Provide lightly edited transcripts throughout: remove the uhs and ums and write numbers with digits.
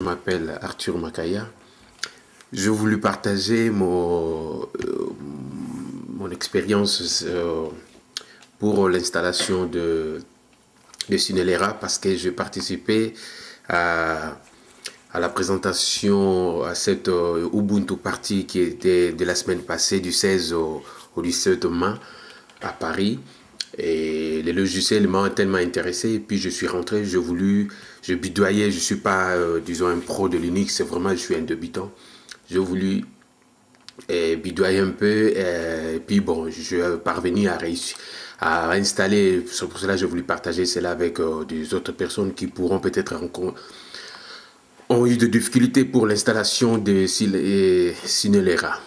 m'appelle Arthur Makaya. Je voulais partager mon expérience pour l'installation de Cinelera parce que j'ai participé à la présentation à cette Ubuntu Party qui était de la semaine passée du 16 au 17 mai à Paris. Et les logiciels m'ont tellement intéressé et puis je suis rentré, je bidoyais, je suis pas disons un pro de Linux, c'est vraiment je suis un débutant. J'ai voulu bidoyer un peu et puis bon, je suis parvenu à réussir à installer. C'est pour cela que j'ai voulu partager cela avec des autres personnes qui pourront peut-être ont eu de difficultés pour l'installation de Cinelera.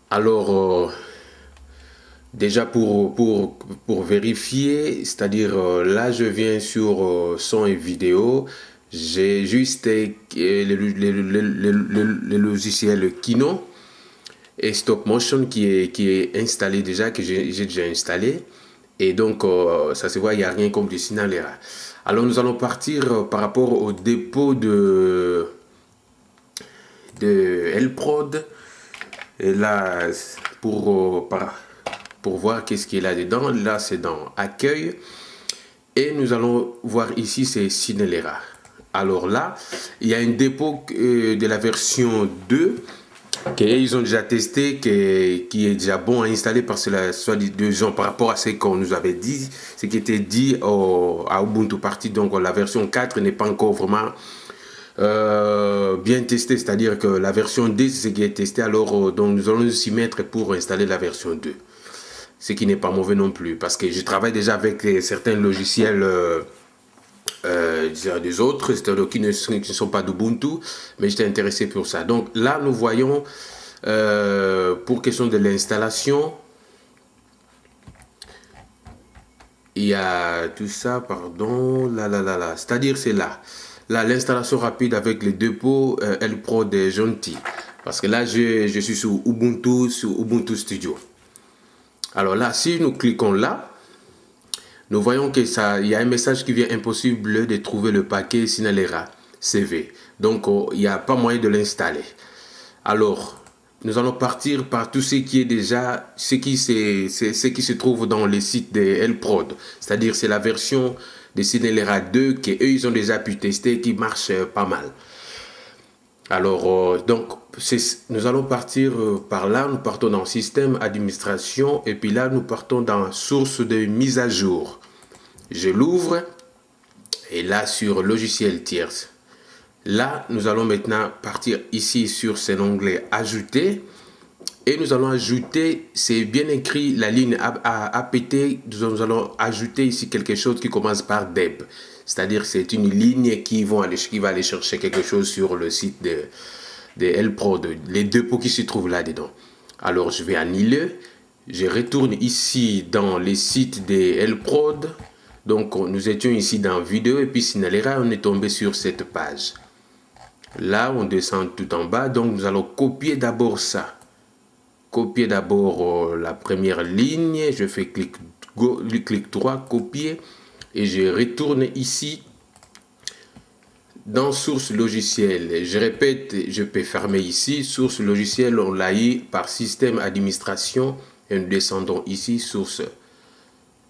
Alors, déjà pour vérifier, c'est-à-dire là je viens sur son et vidéo, j'ai juste le logiciel Kino et Stop Motion qui est installé déjà, que j'ai déjà installé. Et donc, ça se voit, il n'y a rien comme du Cinelera. Alors, nous allons partir par rapport au dépôt de Lprod. Et là, pour voir qu'est-ce qu'il y a là-dedans, là c'est dans Accueil. Et nous allons voir ici, c'est Cinelera. Alors là, il y a un dépôt de la version 2 qu'ils ont déjà testé, qui est déjà bon à installer parce que là, soit disant par rapport à ce qu'on nous avait dit, ce qui était dit à Ubuntu Party. Donc la version 4 n'est pas encore vraiment bien testé, c'est-à-dire que la version 2 c'est ce qui est testé, alors donc nous allons nous s'y mettre pour installer la version 2, ce qui n'est pas mauvais non plus parce que je travaille déjà avec certains logiciels des autres qui ne sont pas d'Ubuntu, mais j'étais intéressé pour ça. Donc là nous voyons pour question de l'installation, il y a tout ça, pardon, là, c'est-à-dire c'est là l'installation rapide avec les dépôts Lprod est gentil. Parce que là, je suis sur Ubuntu Studio. Alors là, si nous cliquons là, nous voyons que il y a un message qui vient impossible de trouver le paquet Cinelera CV. Donc, il n'y a pas moyen de l'installer. Alors, nous allons partir par tout ce qui est déjà, ce qui se trouve dans les sites de Lprod. C'est-à-dire, c'est la version de Cinelera 2 qu'eux ils ont déjà pu tester, qui marche pas mal. Alors donc nous allons partir par là, nous partons dans système administration et puis là nous partons dans source de mise à jour. Je l'ouvre et là sur logiciel tierce. Là nous allons maintenant partir ici sur cet onglet ajouter. Et nous allons ajouter, c'est bien écrit, la ligne APT, nous allons ajouter ici quelque chose qui commence par DEB. C'est-à-dire c'est une ligne qui va aller chercher quelque chose sur le site de Lprod, les dépôts qui se trouvent là-dedans. Alors je vais annuler, je retourne ici dans les sites de Lprod. Donc nous étions ici dans vidéo et puis Cinelera, on est tombé sur cette page. Là on descend tout en bas, donc nous allons copier d'abord ça. Copier d'abord la première ligne, je fais clic droit, copier et je retourne ici dans source logiciel. Je répète, je peux fermer ici, source logiciel, on l'a eu par système administration et nous descendons ici, source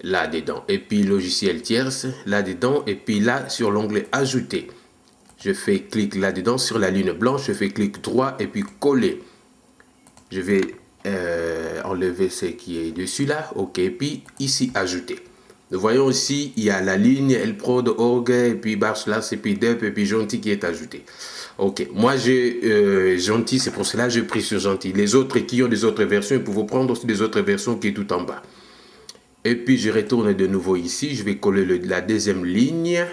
là-dedans et puis logiciel tierce là-dedans et puis là sur l'onglet ajouter. Je fais clic là-dedans sur la ligne blanche, je fais clic droit et puis coller. Je vais enlever ce qui est dessus là, ok, et puis ici ajouter. Nous voyons ici, il y a la ligne Lprod org et puis // et puis dep et puis gentil qui est ajouté. Ok, moi j'ai gentil, c'est pour cela que j'ai pris sur gentil. Les autres qui ont des autres versions, ils peuvent prendre aussi des autres versions qui est tout en bas. Et puis je retourne de nouveau ici, je vais coller la deuxième ligne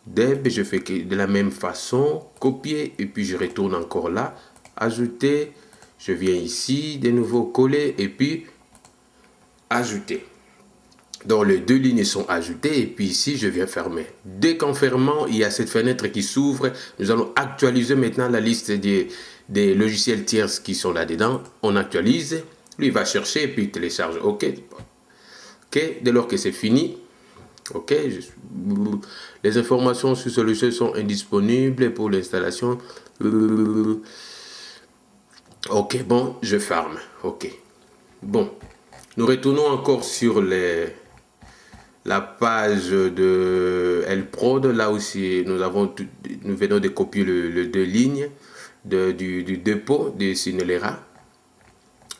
deb, je fais de la même façon, copier et puis je retourne encore là, ajouter. Je viens ici, de nouveau coller et puis ajouter. Donc les deux lignes sont ajoutées et puis ici je viens fermer. Dès qu'en fermant, il y a cette fenêtre qui s'ouvre. Nous allons actualiser maintenant la liste des logiciels tierces qui sont là-dedans. On actualise, lui va chercher et puis il télécharge. Ok. Ok, dès lors que c'est fini, Ok, les informations sur ce logiciel sont indisponibles pour l'installation. Ok, bon, je ferme. Ok. Bon, nous retournons encore sur la page de Lprod. Là aussi, nous venons de copier le deux lignes du dépôt de Sinelera.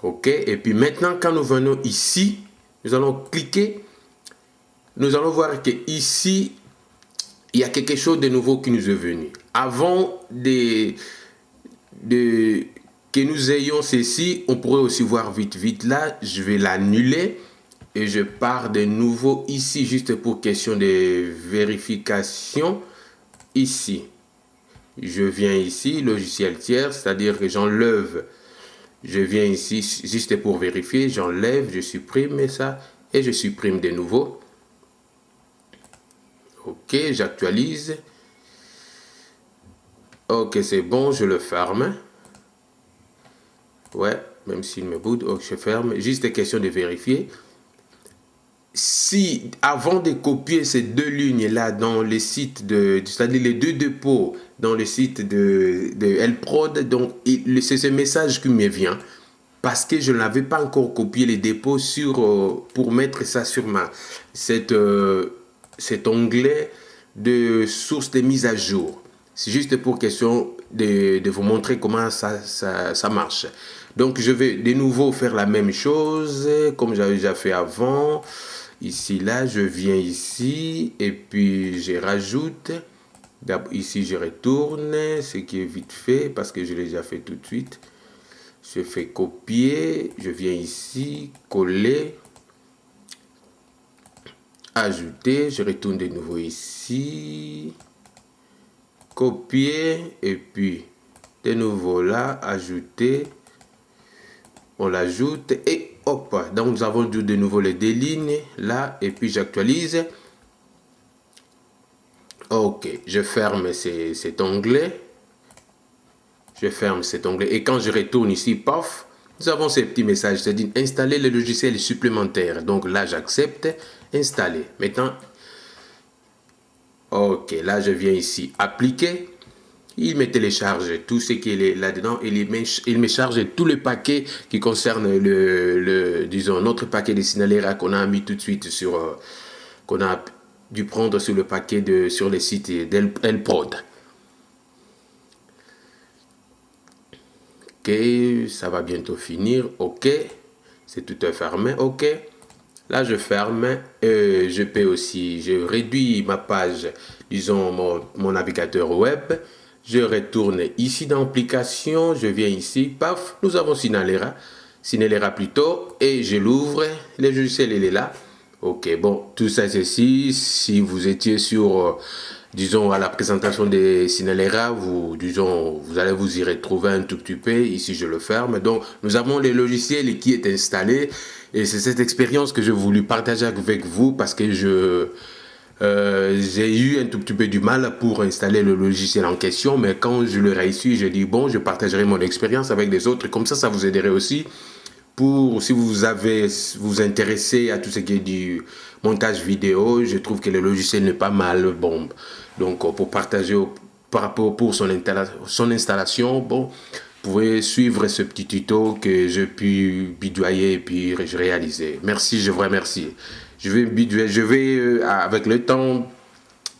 Ok, et puis maintenant, quand nous venons ici, nous allons cliquer. Nous allons voir que ici, il y a quelque chose de nouveau qui nous est venu. Avant que nous ayons ceci, on pourrait aussi voir vite là. Je vais l'annuler et je pars de nouveau ici, juste pour question de vérification. Ici, je viens ici, logiciel tiers, c'est-à-dire que j'enlève. Je viens ici juste pour vérifier, j'enlève, je supprime ça et je supprime de nouveau. Ok, j'actualise. Ok, c'est bon, je le ferme. Ouais, même s'il me boude, ok, je ferme. Juste question de vérifier. Si, avant de copier ces deux lignes-là dans le site c'est-à-dire les deux dépôts dans le site de Lprod, donc c'est ce message qui me vient. Parce que je n'avais pas encore copié les dépôts pour mettre ça sur cet onglet de source de mise à jour. C'est juste pour question de vous montrer comment ça marche. Donc, je vais de nouveau faire la même chose comme j'avais déjà fait avant. Ici, là, je viens ici et puis je rajoute. Ici, je retourne, ce qui est vite fait parce que je l'ai déjà fait tout de suite. Je fais copier, je viens ici, coller, ajouter, je retourne de nouveau ici, copier, et puis de nouveau là, ajouter, on l'ajoute, et hop, donc nous avons de nouveau les deux lignes là, et puis j'actualise. Ok, je ferme cet onglet. Je ferme cet onglet et quand je retourne ici, paf, nous avons ce petit message, c'est-à-dire installer le logiciel supplémentaire. Donc là, j'accepte, installer. Maintenant, ok, là, je viens ici, appliquer. Il me télécharge tout ce qui est là-dedans et il me charge tout le paquet qui concerne disons, notre paquet de Sinelera qu'on a mis tout de suite qu'on a dû prendre sur le paquet sur le site d'Lprod. Ok, ça va bientôt finir. Ok, c'est tout fermé. Ok, là je ferme. Je peux aussi, je réduis ma page, disons mon navigateur web. Je retourne ici dans application. Je viens ici. Paf, nous avons Sinelera plutôt. Et je l'ouvre. Le logiciel il est là. Ok, bon, tout ça ceci. Si vous étiez sur disons à la présentation de Sinelera, vous allez vous y retrouver un tout petit peu. Ici, je le ferme. Donc, nous avons le logiciel qui est installé. Et c'est cette expérience que je voulais partager avec vous parce que j'ai eu un tout petit peu du mal pour installer le logiciel en question. Mais quand je le réussis, je dis bon, je partagerai mon expérience avec les autres. Comme ça vous aiderait aussi. Si vous intéressez à tout ce qui est du montage vidéo, je trouve que le logiciel n'est pas mal. Bon, donc pour partager par rapport pour son installation, bon, vous pouvez suivre ce petit tuto que j'ai pu bidoyer et puis réaliser. Merci, je vous remercie. Je vais avec le temps,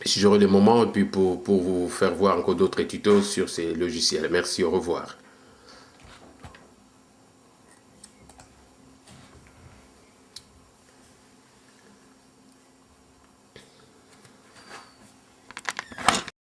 si j'aurai le moment, et puis pour vous faire voir encore d'autres tutos sur ces logiciels. Merci, au revoir.